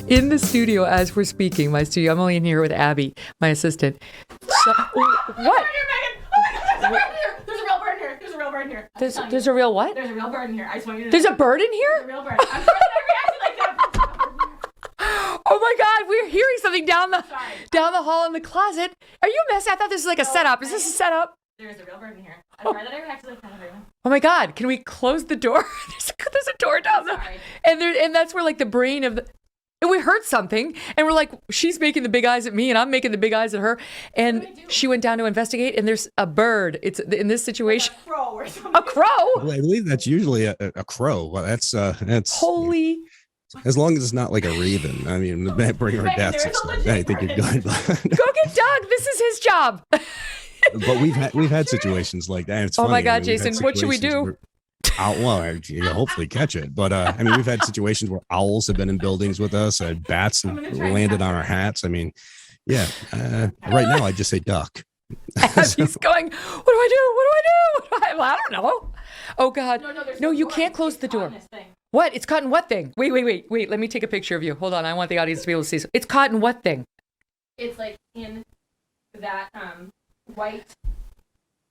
in the studio as we're speaking. My studio. I'm only in here with Abby, my assistant. So, what? There's a real bird in here. There's a real bird in here. There's a real what? There's a real bird in here. I just want you to know. There's a bird in here? There's a real bird. I'm sorry that I reacted like that. Oh my God, we're hearing something down the hall in the closet. Are you messing? I thought this was like a setup. Is this a setup? There's a real bird in here. I'm sorry that I reacted like that. Oh my God, can we close the door? There's a door down there. And that's where like the brain of the... And we heard something, and we're like, she's making the big eyes at me, and I'm making the big eyes at her. And she went down to investigate, and there's a bird. It's in this situation. Like a crow or something. A crow? Well, I believe that's usually a crow. Well, that's Holy. As long as it's not like a raven. I mean, bring her deaths. I think you're good. Go get Doug. This is his job. But we've had situations like that. It's oh funny. my God, Jason, what should we do? You hopefully catch it. But I mean, we've had situations where owls have been in buildings with us, bats have landed on our hats. I mean, yeah. Right now, I just say duck. He's going, what do I do? I don't know. Oh God. No, you can't close the door. What? It's caught in what thing? Wait. Let me take a picture of you. Hold on. I want the audience to be able to see. It's caught in what thing? It's like in that white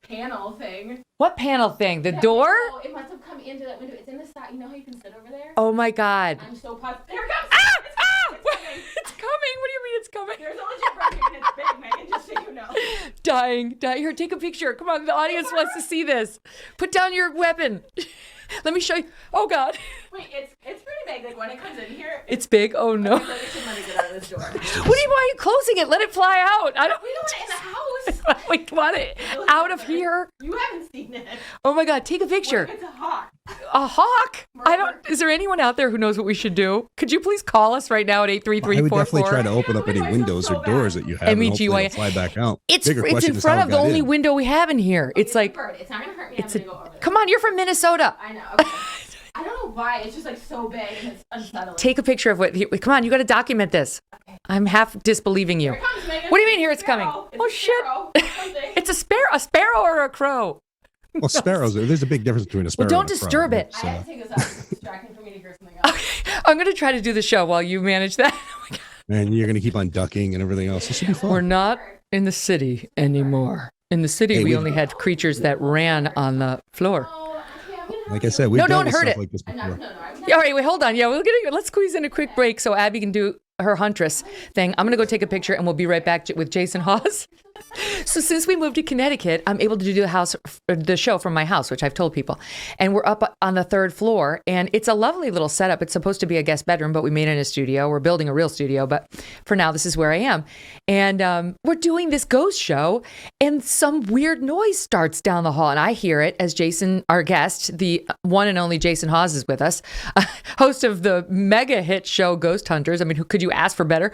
panel thing. What panel thing? The door? Window, it must have come into that window. It's in the side. You know how you can sit over there? Oh my God. I'm so positive. There it comes. It's coming. What do you mean it's coming? There's a legit bird here and it's big, Megan, just so you know. Dying. Here, take a picture. Come on, the audience wants to see this. Put down your weapon. Let me show you. Oh God. Wait, it's pretty big. Like when it comes in here. It's big. Oh no. I feel like I should let it get out of this door. Why are you closing it? Let it fly out. We don't want it in the house. We want it out of here. You haven't seen it. Oh my God, take a picture. What if it's a hawk? A hawk? Is there anyone out there who knows what we should do? Could you please call us right now at 833-44? I would definitely try to open up any windows or doors that you have and hopefully it'll fly back out. It's in front of the only window we have in here. Okay, it's like... It's not going to hurt me. I'm going to go over there. Come on, you're from Minnesota. I know. Okay. I don't know why. It's just like so big and it's unsettling. Take a picture of what... Come on, you got to document this. Okay. I'm half disbelieving you. Here it comes, Megan. What do you mean here it's coming? Oh, shit. It's a sparrow or a crow? Well, sparrows, there's a big difference between a sparrow don't and a crow. disturb it. I have to take this out. It's distracting for me to hear something else. Okay. I'm going to try to do the show while you manage that. Oh my God. And you're going to keep on ducking and everything else. It should be fun. We're not in the city anymore. In the city, we only had creatures that ran on the floor. Like I said, we've don't hurt it. Like this before. All right, wait, hold on. Yeah, let's squeeze in a quick break so Abby can do her huntress thing. I'm going to go take a picture and we'll be right back with Jason Hawes. So since we moved to Connecticut, I'm able to do the show from my house, which I've told people. And we're up on the 3rd floor, and it's a lovely little setup. It's supposed to be a guest bedroom, but we made it in a studio. We're building a real studio, but for now, this is where I am. And we're doing this ghost show, and some weird noise starts down the hall, and I hear it as Jason, our guest, the one and only Jason Hawes is with us, host of the mega hit show Ghost Hunters. I mean, who could you ask for better?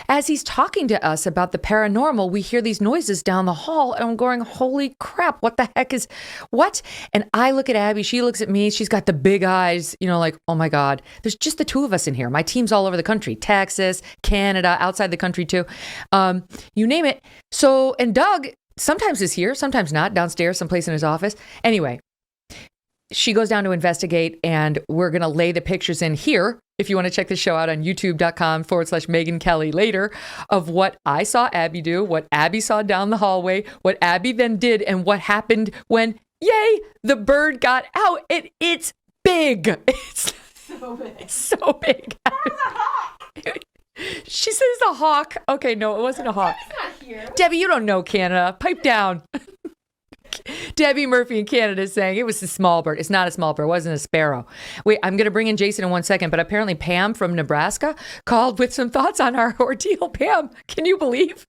As he's talking to us about the paranormal, we hear these noises down the hall, and I'm going, holy crap, what the heck is what? And I look at Abby, she looks at me, she's got the big eyes, like, oh my God, there's just the two of us in here. My team's all over the country, Texas, Canada, outside the country too. You name it. So, and Doug sometimes is here, sometimes not, downstairs, someplace in his office. Anyway, she goes down to investigate, and we're going to lay the pictures in here. If you want to check the show out on youtube.com/Megyn Kelly later, of what I saw Abby do, what Abby saw down the hallway, what Abby then did, and what happened when, yay, the bird got out. It's big. It's So big. It's so big. She says a hawk. Okay, no, it wasn't a hawk. It's not here. Debbie, you don't know Canada. Pipe down. Debbie Murphy in Canada is saying it was a small bird. It's not a small bird. It wasn't a sparrow. Wait, I'm going to bring in Jason in 1 second, but apparently Pam from Nebraska called with some thoughts on our ordeal. Pam, can you believe?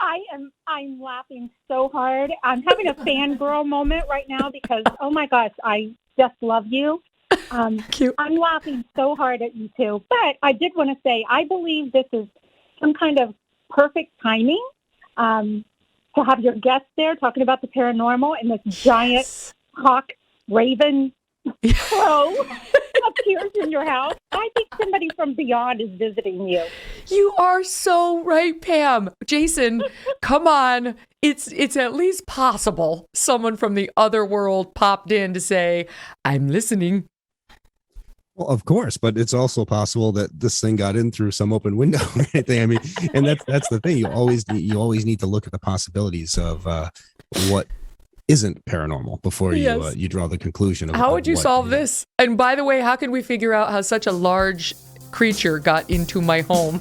I'm laughing so hard. I'm having a fangirl moment right now because, oh my gosh, I just love you. Cute. I'm laughing so hard at you two. But I did want to say, I believe this is some kind of perfect timing. To have your guest there talking about the paranormal and this giant hawk raven crow appears in your house. I think somebody from beyond is visiting you. You are so right, Pam. Jason, come on. It's at least possible someone from the other world popped in to say, I'm listening. Well, of course, but it's also possible that this thing got in through some open window or anything. I mean, and that's the thing. You always need to look at the possibilities of what isn't paranormal before Yes. you draw the conclusion. How would you what solve is. this? And by the way, how can we figure out how such a large creature got into my home?